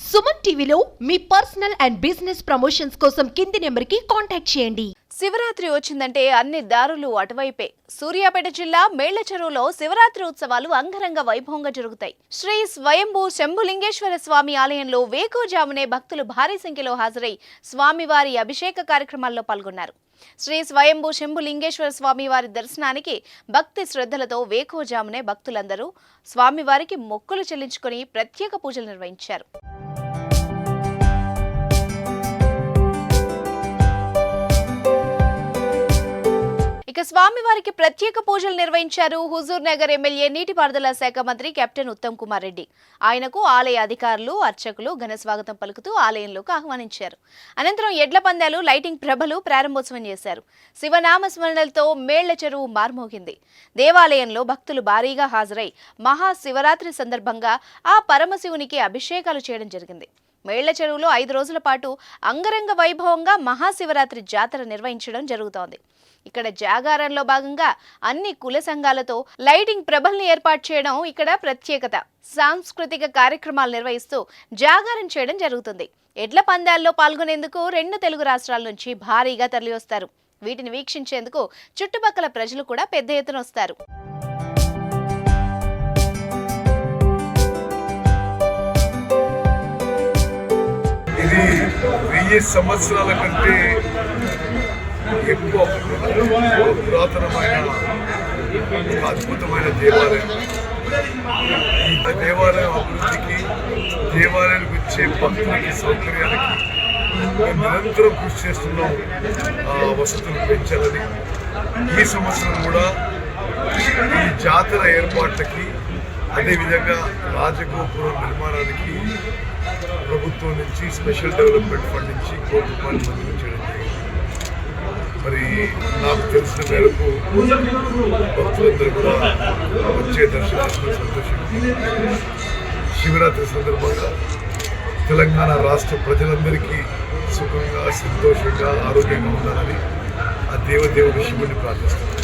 సుమన్ టీవీలో మీ personal and business promotions కోసం కింది నెంబర్కి కాంటాక్ట్ చేయండి. శివరాత్రి వచ్చిందంటే అన్ని దారులు అటువైపే. సూర్యాపేట జిల్లా మేళ్లచెరువులో శివరాత్రి ఉత్సవాలు అంగరంగ వైభవంగా జరుగుతాయి. శ్రీ స్వయంభూ శంభులింగేశ్వర స్వామి ఆలయంలో వేకువజామునే భక్తులు భారీ సంఖ్యలో హాజరై స్వామివారి అభిషేక కార్యక్రమాల్లో పాల్గొన్నారు. శ్రీ స్వయంభూ శంభులింగేశ్వర స్వామివారి దర్శనానికి భక్తి శ్రద్ధలతో వేకువజామునే భక్తులందరూ స్వామివారికి మొక్కులు చెల్లించుకుని ప్రత్యేక పూజలు నిర్వహించారు. ఇక స్వామివారికి ప్రత్యేక పూజలు నిర్వహించారు. హుజూర్ నగర్ ఎమ్మెల్యే నీటిపారుదల శాఖ మంత్రి కెప్టెన్ ఉత్తమ్ కుమార్ రెడ్డి. ఆయనకు ఆలయ అధికారులు, అర్చకులు ఘన స్వాగతం పలుకుతూ ఆలయంలోకి ఆహ్వానించారు. అనంతరం ఎడ్ల పందాలు, లైటింగ్ ప్రభలు ప్రారంభోత్సవం చేశారు. శివనామ స్మరణలతో మేళ్ల చెరువు మార్మోగింది. దేవాలయంలో భక్తులు భారీగా హాజరై మహాశివరాత్రి సందర్భంగా ఆ పరమశివునికి అభిషేకాలు చేయడం జరిగింది. మేళ్ల చెరువులో 5 రోజుల పాటు అంగరంగ వైభవంగా మహాశివరాత్రి జాతర నిర్వహించడం జరుగుతోంది. ఇక్కడ జాగారంలో భాగంగా అన్ని కుల సంఘాలతో లైటింగ్ ప్రభల్ని ఏర్పాటు చేయడం ఇక్కడ ప్రత్యేకత. సాంస్కృతిక కార్యక్రమాలు నిర్వహిస్తూ జాగారం చేయడం జరుగుతుంది. ఎడ్ల పందాల్లో పాల్గొనేందుకు 2 తెలుగు రాష్ట్రాల నుంచి భారీగా తరలివస్తారు. వీటిని వీక్షించేందుకు చుట్టుపక్కల ప్రజలు కూడా పెద్ద ఎత్తున వస్తారు. ఇది 1000 సంవత్సరాల కంటే ఎక్కువ పురాతనమైన అద్భుతమైన దేవాలయం. ఈ దేవాలయం అభివృద్ధికి, దేవాలయానికి వచ్చే భక్తులకి సౌకర్యాలకి నిరంతరం కృషి చేస్తున్నాం. వసతులు పెంచాలని ఈ సంవత్సరం కూడా ఈ జాతర ఏర్పాట్లకి, అదేవిధంగా రాజగోపురం నిర్మాణానికి ప్రభుత్వం నుంచి స్పెషల్ డెవలప్మెంట్ ఫండ్ నుంచి ₹1 కోటి మంజూరు చేయడం జరిగింది. మరి నాకు తెలిసిన మేరకు భక్తులందరూ కూడా వచ్చే దర్శనం సంతోషంగా, శివరాత్రి సందర్భంగా తెలంగాణ రాష్ట్ర ప్రజలందరికీ సుఖంగా, సంతోషంగా, ఆరోగ్యంగా ఉండాలని ఆ దేవదేవుడు శివుడిని ప్రార్థిస్తున్నాను.